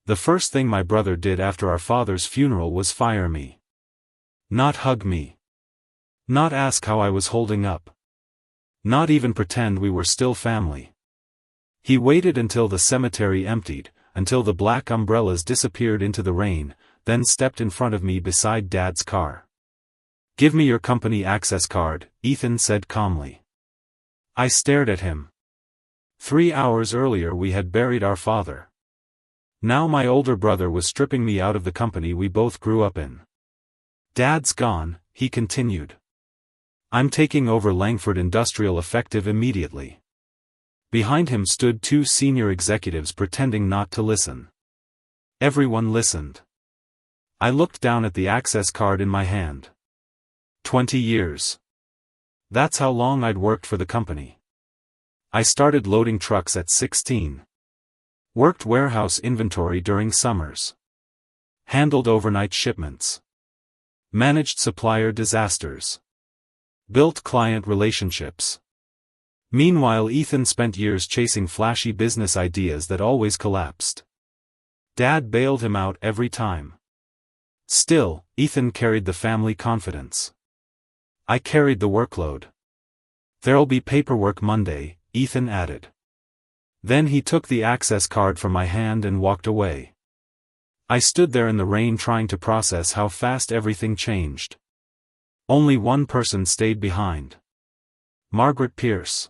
The first thing my brother did after our father's funeral was fire me. Not hug me. Not ask how I was holding up. Not even pretend we were still family. He waited until the cemetery emptied, until the black umbrellas disappeared into the rain, then stepped in front of me beside Dad's car. "Give me your company access card," Ethan said calmly. I stared at him. 3 hours earlier we had buried our father. Now my older brother was stripping me out of the company we both grew up in. "Dad's gone," he continued. "I'm taking over Langford Industrial effective immediately." Behind him stood 2 senior executives pretending not to listen. Everyone listened. I looked down at the access card in my hand. 20 years. That's how long I'd worked for the company. I started loading trucks at 16. Worked warehouse inventory during summers. Handled overnight shipments. Managed supplier disasters. Built client relationships. Meanwhile, Ethan spent years chasing flashy business ideas that always collapsed. Dad bailed him out every time. Still, Ethan carried the family confidence. I carried the workload. "There'll be paperwork Monday," Ethan added. Then he took the access card from my hand and walked away. I stood there in the rain trying to process how fast everything changed. Only one person stayed behind. Margaret Pierce.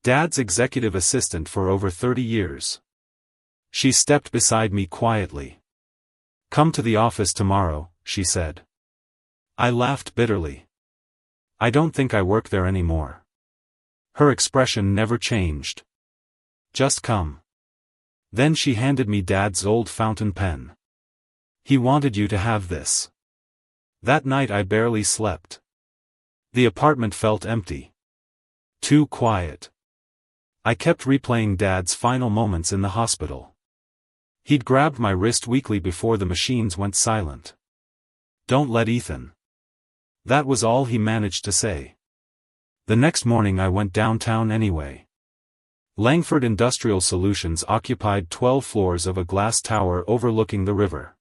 Dad's executive assistant for over 30 years. She stepped beside me quietly. "Come to the office tomorrow," she said. I laughed bitterly. "I don't think I work there anymore." Her expression never changed. "Just come." Then she handed me Dad's old fountain pen. "He wanted you to have this." That night I barely slept. The apartment felt empty. Too quiet. I kept replaying Dad's final moments in the hospital. He'd grabbed my wrist weekly before the machines went silent. "Don't let Ethan." That was all he managed to say. The next morning I went downtown anyway. Langford Industrial Solutions occupied 12 floors of a glass tower overlooking the river.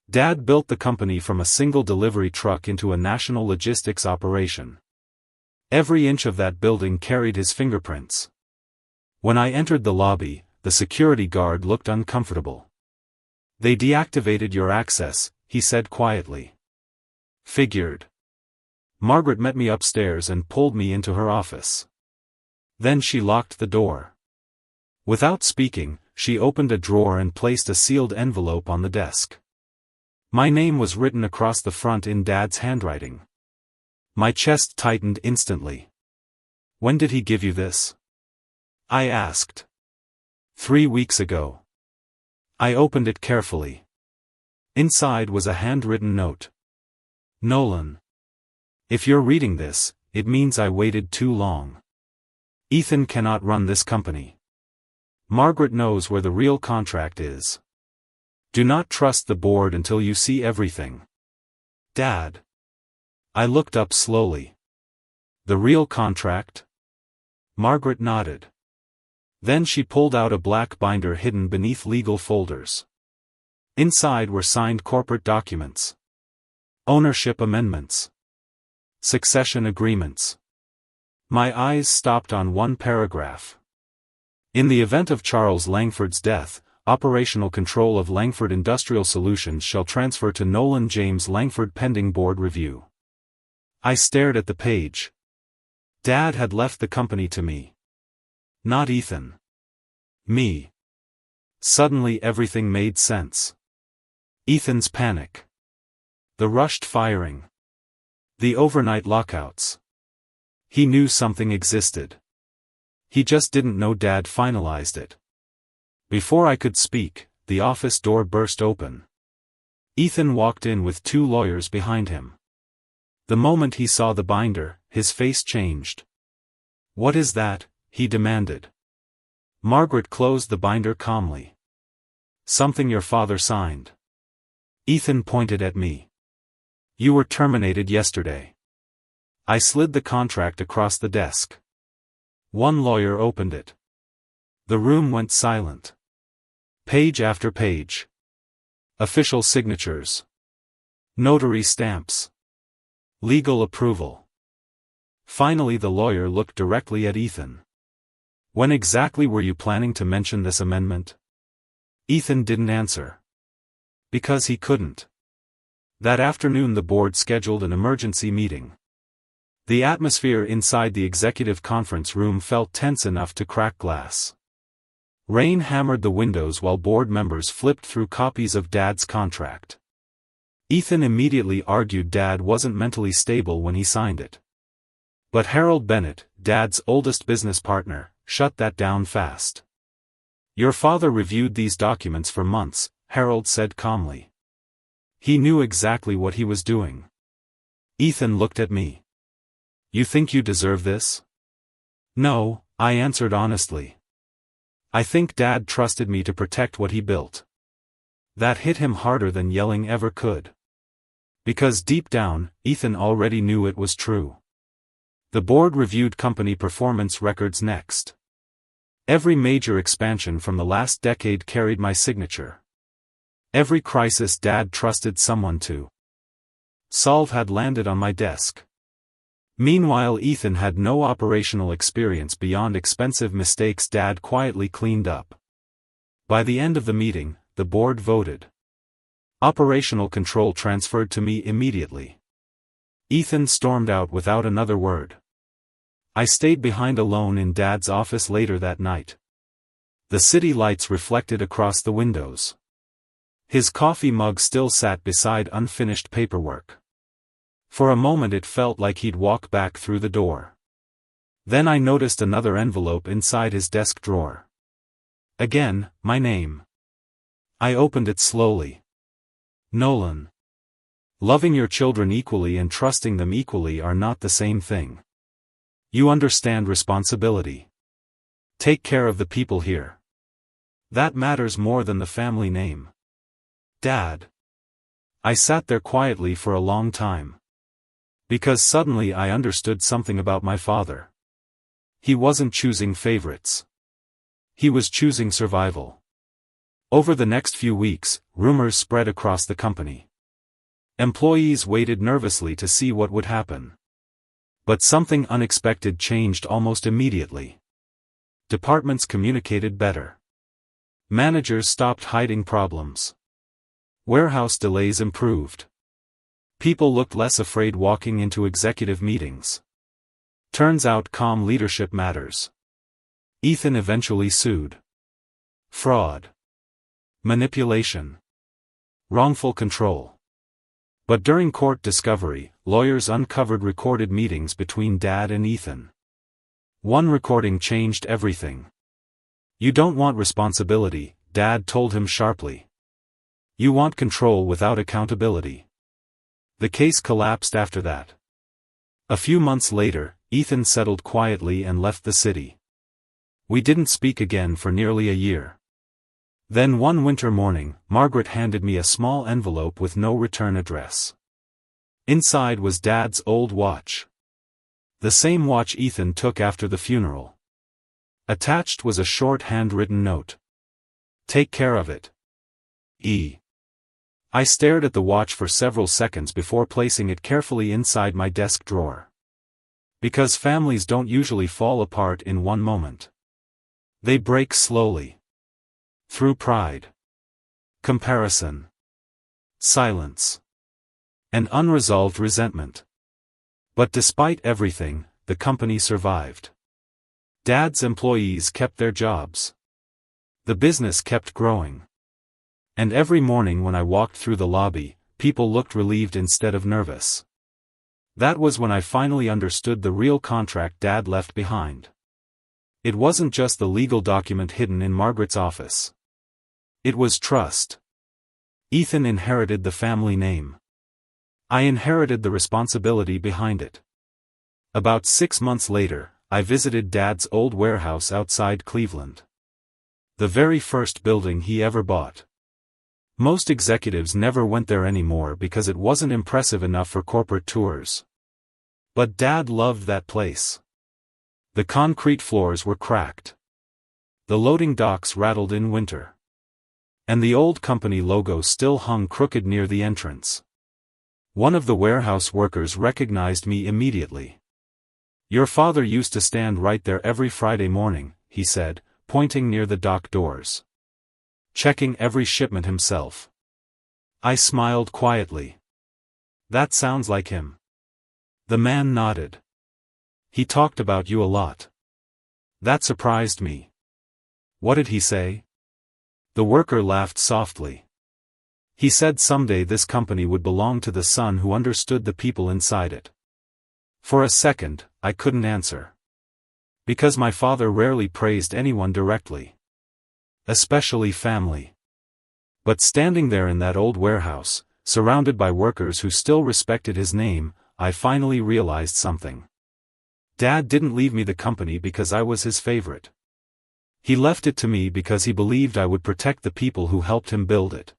Dad built the company from a single delivery truck into a national logistics operation. Every inch of that building carried his fingerprints. When I entered the lobby, the security guard looked uncomfortable. "They deactivated your access," he said quietly. Figured. Margaret met me upstairs and pulled me into her office. Then she locked the door. Without speaking, she opened a drawer and placed a sealed envelope on the desk. My name was written across the front in Dad's handwriting. My chest tightened instantly. "When did he give you this?" I asked. 3 weeks ago. I opened it carefully. Inside was a handwritten note. "Nolan. If you're reading this, it means I waited too long. Ethan cannot run this company. Margaret knows where the real contract is. Do not trust the board until you see everything. Dad." I looked up slowly. "The real contract?" Margaret nodded. Then she pulled out a black binder hidden beneath legal folders. Inside were signed corporate documents. Ownership amendments. Succession agreements. My eyes stopped on one paragraph. "In the event of Charles Langford's death, operational control of Langford Industrial Solutions shall transfer to Nolan James Langford pending board review." I stared at the page. Dad had left the company to me. Not Ethan. Me. Suddenly everything made sense. Ethan's panic. The rushed firing. The overnight lockouts. He knew something existed. He just didn't know Dad finalized it. Before I could speak, the office door burst open. Ethan walked in with 2 lawyers behind him. The moment he saw the binder, his face changed. "What is that?" he demanded. Margaret closed the binder calmly. "Something your father signed." Ethan pointed at me. "You were terminated yesterday." I slid the contract across the desk. One lawyer opened it. The room went silent. Page after page. Official signatures. Notary stamps. Legal approval. Finally the lawyer looked directly at Ethan. When exactly were you planning to mention this amendment? Ethan didn't answer. Because he couldn't. That afternoon the board scheduled an emergency meeting. The atmosphere inside the executive conference room felt tense enough to crack glass. Rain hammered the windows while board members flipped through copies of Dad's contract. Ethan immediately argued Dad wasn't mentally stable when he signed it. But Harold Bennett, Dad's oldest business partner, shut that down fast. Your father reviewed these documents for months, Harold said calmly. He knew exactly what he was doing. Ethan looked at me. You think you deserve this? No, I answered honestly. I think Dad trusted me to protect what he built. That hit him harder than yelling ever could. Because deep down, Ethan already knew it was true. The board reviewed company performance records next. Every major expansion from the last decade carried my signature. Every crisis Dad trusted someone to solve had landed on my desk. Meanwhile Ethan had no operational experience beyond expensive mistakes Dad quietly cleaned up. By the end of the meeting, the board voted. Operational control transferred to me immediately. Ethan stormed out without another word. I stayed behind alone in Dad's office later that night. The city lights reflected across the windows. His coffee mug still sat beside unfinished paperwork. For a moment it felt like he'd walk back through the door. Then I noticed another envelope inside his desk drawer. Again, my name. I opened it slowly. Nolan. Loving your children equally and trusting them equally are not the same thing. You understand responsibility. Take care of the people here. That matters more than the family name. Dad. I sat there quietly for a long time. Because suddenly I understood something about my father. He wasn't choosing favorites. He was choosing survival. Over the next few weeks, rumors spread across the company. Employees waited nervously to see what would happen. But something unexpected changed almost immediately. Departments communicated better. Managers stopped hiding problems. Warehouse delays improved. People looked less afraid walking into executive meetings. Turns out calm leadership matters. Ethan eventually sued. Fraud. Manipulation. Wrongful control. But during court discovery, lawyers uncovered recorded meetings between Dad and Ethan. One recording changed everything. You don't want responsibility, Dad told him sharply. You want control without accountability. The case collapsed after that. A few months later, Ethan settled quietly and left the city. We didn't speak again for nearly a year. Then one winter morning, Margaret handed me a small envelope with no return address. Inside was Dad's old watch. The same watch Ethan took after the funeral. Attached was a short handwritten note. Take care of it. E. I stared at the watch for several seconds before placing it carefully inside my desk drawer. Because families don't usually fall apart in one moment. They break slowly. Through pride. Comparison. Silence. And unresolved resentment. But despite everything, the company survived. Dad's employees kept their jobs. The business kept growing. And every morning when I walked through the lobby, people looked relieved instead of nervous. That was when I finally understood the real contract Dad left behind. It wasn't just the legal document hidden in Margaret's office. It was trust. Ethan inherited the family name. I inherited the responsibility behind it. About 6 months later, I visited Dad's old warehouse outside Cleveland. The very first building he ever bought. Most executives never went there anymore because it wasn't impressive enough for corporate tours. But Dad loved that place. The concrete floors were cracked. The loading docks rattled in winter. And the old company logo still hung crooked near the entrance. One of the warehouse workers recognized me immediately. "Your father used to stand right there every Friday morning," he said, pointing near the dock doors. "Checking every shipment himself." I smiled quietly. "That sounds like him." The man nodded. "He talked about you a lot." That surprised me. "What did he say?" The worker laughed softly. "He said someday this company would belong to the son who understood the people inside it." For a second, I couldn't answer. Because my father rarely praised anyone directly. Especially family. But standing there in that old warehouse, surrounded by workers who still respected his name, I finally realized something. Dad didn't leave me the company because I was his favorite. He left it to me because he believed I would protect the people who helped him build it.